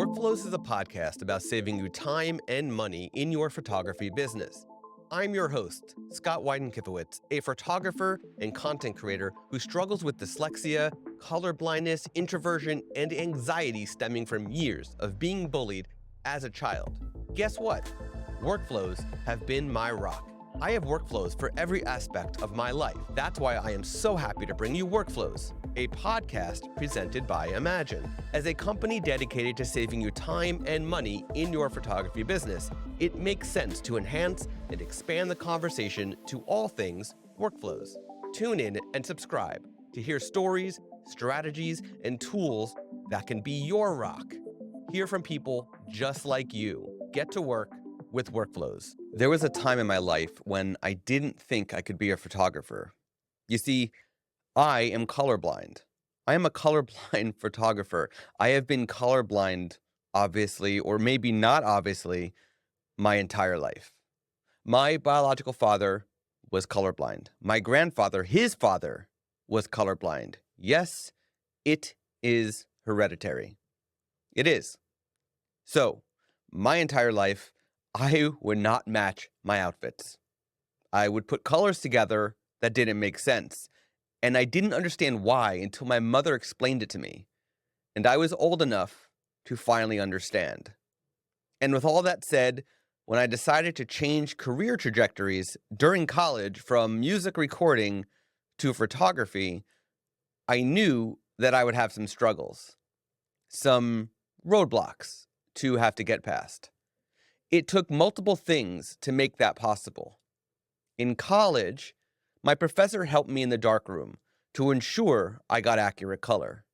Workflows is a podcast about saving you time and money in your photography business. I'm your host, Scott Wyden Kivowitz, a photographer and content creator who struggles with dyslexia, colorblindness, introversion, and anxiety stemming from years of being bullied as a child. Guess what? Workflows have been my rock. I have workflows for every aspect of my life. That's why I am so happy to bring you Workflows, a podcast presented by Imagen. As a company dedicated to saving you time and money in your photography business, it makes sense to enhance and expand the conversation to all things workflows. Tune in and subscribe to hear stories, strategies, and tools that can be your rock. Hear from people just like you. Get to work with Workflows. There was a time in my life when I didn't think I could be a photographer. You see, I am colorblind. I am a colorblind photographer. I have been colorblind, obviously, or maybe not obviously, my entire life. My biological father was colorblind. My grandfather, his father, was colorblind. Yes, it is hereditary. It is. So, my entire life, I would not match my outfits. I would put colors together that didn't make sense. And I didn't understand why until my mother explained it to me. And I was old enough to finally understand. And with all that said, when I decided to change career trajectories during college from music recording to photography, I knew that I would have some struggles, some roadblocks to have to get past. It took multiple things to make that possible. In college, my professor helped me in the darkroom to ensure I got accurate color.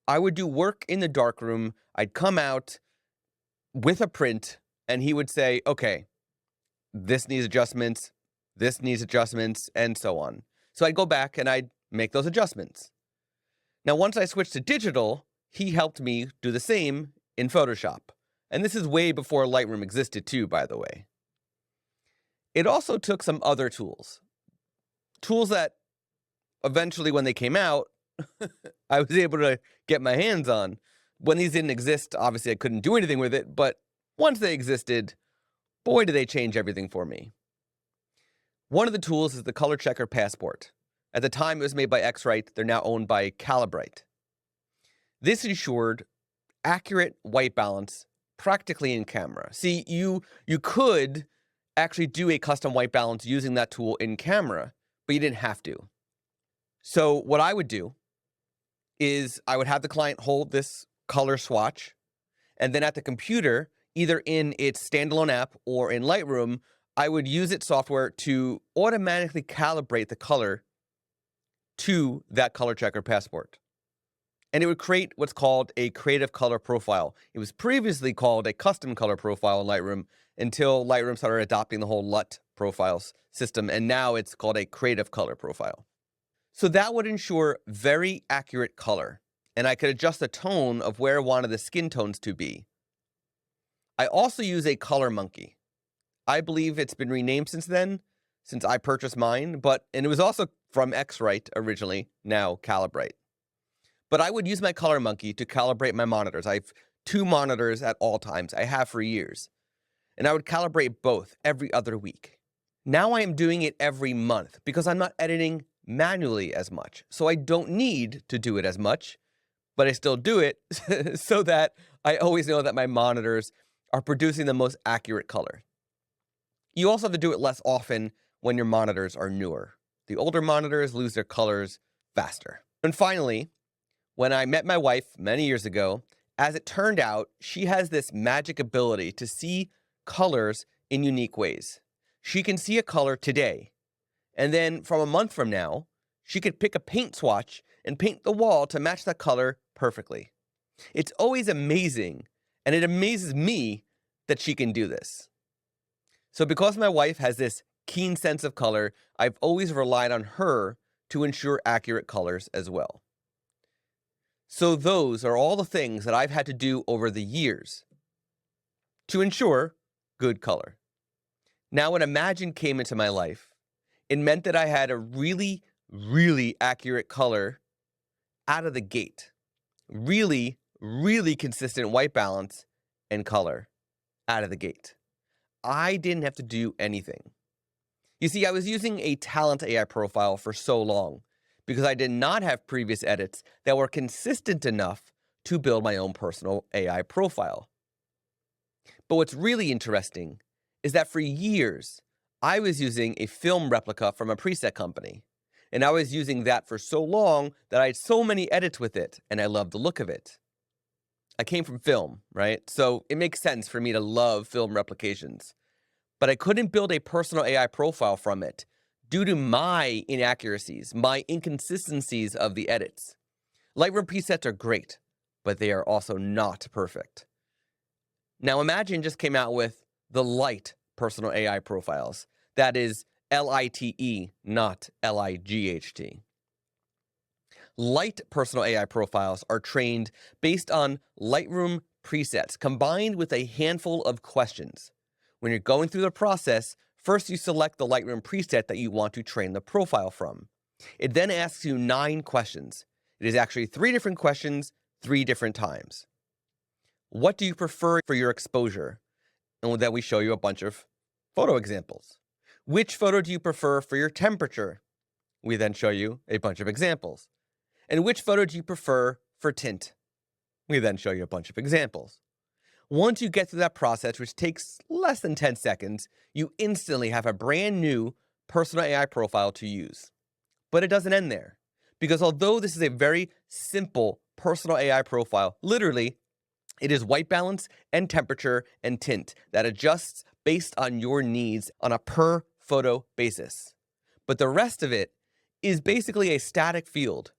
I would do work in the darkroom. I'd come out with a print, and he would say, okay, this needs adjustments, and so on. So I'd go back and I'd make those adjustments. Now, once I switched to digital, he helped me do the same in Photoshop. And this is way before Lightroom existed too, by the way. It also took some other tools that eventually, when they came out, I was able to get my hands on. When these didn't exist, obviously I couldn't do anything with it, but once they existed, boy, did they change everything for me. One of the tools is the Color Checker Passport. At the time, it was made by X-Rite. They're now owned by Calibrating. This ensured accurate white balance practically in camera. See, you could actually do a custom white balance using that tool in camera, but you didn't have to. So what I would do is I would have the client hold this color swatch, and then at the computer, either in its standalone app or in Lightroom, I would use its software to automatically calibrate the color to that Color Checker Passport. And it would create what's called a creative color profile. It was previously called a custom color profile in Lightroom until Lightroom started adopting the whole LUT profiles system, and now it's called a creative color profile. So that would ensure very accurate color, and I could adjust the tone of where I wanted the skin tones to be. I also use a color monkey. I believe it's been renamed since then, since I purchased mine, and it was also from X-Rite originally, now Calibrate. But I would use my color monkey to calibrate my monitors. I have 2 monitors at all times. I have for years. And I would calibrate both every other week. Now I am doing it every month because I'm not editing manually as much. So I don't need to do it as much, but I still do it so that I always know that my monitors are producing the most accurate color. You also have to do it less often when your monitors are newer. The older monitors lose their colors faster. And finally, when I met my wife many years ago, as it turned out, she has this magic ability to see colors in unique ways. She can see a color today, and then from a month from now, she could pick a paint swatch and paint the wall to match that color perfectly. It's always amazing, and it amazes me that she can do this. So because my wife has this keen sense of color, I've always relied on her to ensure accurate colors as well. So those are all the things that I've had to do over the years to ensure good color. Now, when Imagen came into my life, it meant that I had a really, really accurate color out of the gate. Really, really consistent white balance and color out of the gate. I didn't have to do anything. You see, I was using a talent AI profile for so long because I did not have previous edits that were consistent enough to build my own personal AI profile. But what's really interesting is that for years, I was using a film replica from a preset company. And I was using that for so long that I had so many edits with it, and I loved the look of it. I came from film, right? So it makes sense for me to love film replications. But I couldn't build a personal AI profile from it due to my inaccuracies, my inconsistencies of the edits. Lightroom presets are great, but they are also not perfect. Now, Imagen just came out with the Lite Personal AI Profiles. That is Lite, not Light. Lite Personal AI Profiles are trained based on Lightroom presets combined with a handful of questions. When you're going through the process, first you select the Lightroom preset that you want to train the profile from. It then asks you 9 questions. It is actually 3 different questions, 3 different times. What do you prefer for your exposure? And then we show you a bunch of photo examples. Which photo do you prefer for your temperature? We then show you a bunch of examples. And which photo do you prefer for tint? We then show you a bunch of examples. Once you get through that process, which takes less than 10 seconds, you instantly have a brand new personal AI profile to use. But it doesn't end there, because although this is a very simple personal AI profile, literally, it is white balance and temperature and tint that adjusts based on your needs on a per photo basis. But the rest of it is basically a static field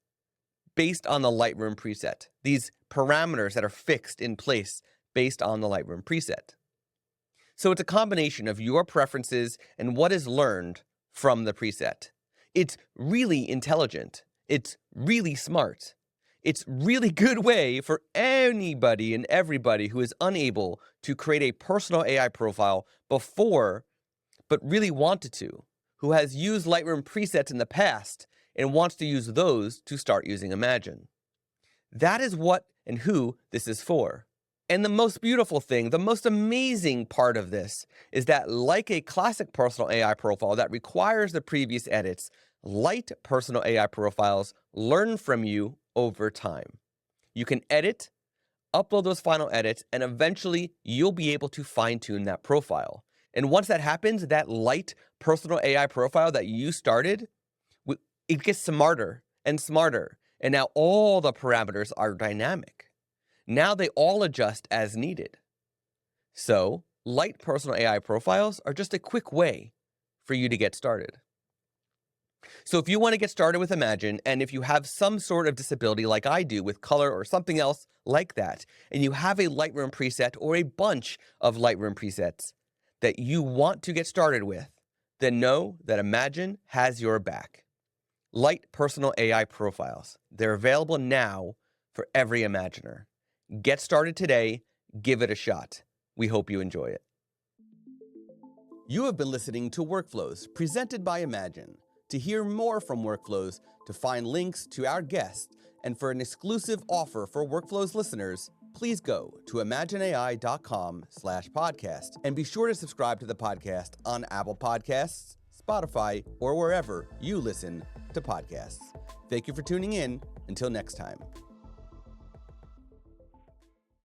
based on the Lightroom preset. These parameters that are fixed in place based on the Lightroom preset. So it's a combination of your preferences and what is learned from the preset. It's really intelligent. It's really smart. It's really good way for anybody and everybody who is unable to create a personal AI profile before, but really wanted to, who has used Lightroom presets in the past and wants to use those to start using Imagen. That is what and who this is for. And the most beautiful thing, the most amazing part of this is that, like a classic personal AI profile that requires the previous edits, Lite Personal AI Profiles learn from you over time. You can edit, upload those final edits, and eventually you'll be able to fine-tune that profile. And once that happens, that Lite Personal AI profile that you started, it gets smarter and smarter. And now all the parameters are dynamic. Now they all adjust as needed. So, Lite Personal AI Profiles are just a quick way for you to get started. So if you want to get started with Imagen, and if you have some sort of disability like I do with color or something else like that, and you have a Lightroom preset or a bunch of Lightroom presets that you want to get started with, then know that Imagen has your back. Lite Personal AI Profiles. They're available now for every Imagener. Get started today. Give it a shot. We hope you enjoy it. You have been listening to Workflows presented by Imagen. To hear more from Workflows, to find links to our guests, and for an exclusive offer for Workflows listeners, please go to imagenai.com/podcast and be sure to subscribe to the podcast on Apple Podcasts, Spotify, or wherever you listen to podcasts. Thank you for tuning in. Until next time.